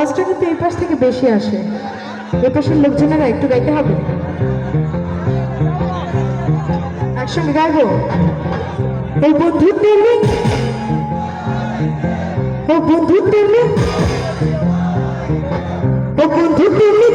আওয়াজটা কিন্তু এই পাশ থেকে বেশি আসে, এই পাশের লোকজনেরা একটু গাইতে হবে। একসঙ্গে গাইবো। ও বন্ধু তেমনি, ও বন্ধু তেমনি, ও বন্ধু তেমনি।